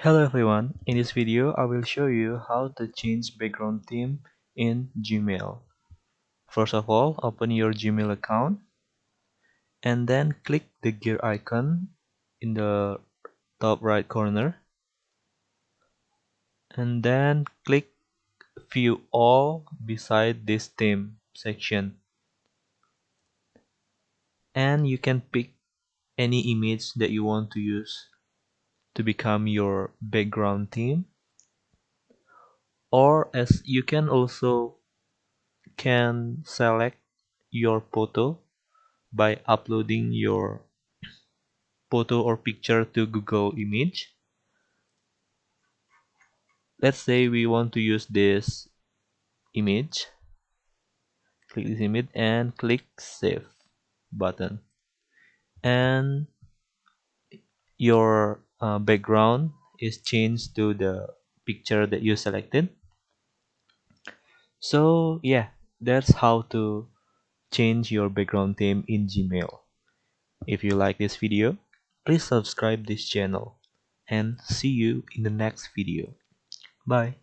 Hello everyone, in this video I will show you how to change background theme in Gmail. First of all, open your Gmail account and then click the gear icon in the top right corner and then click view all beside this theme section, and you can pick any image that you want to use to become your background theme, or as you can also select your photo by uploading your photo or picture to Google Image. Let's say we want to use this image. Click this image and click save button, and your background is changed to the picture that you selected. So yeah, that's how to change your background theme in Gmail. If you like this video, please subscribe this channel and see you in the next video. Bye.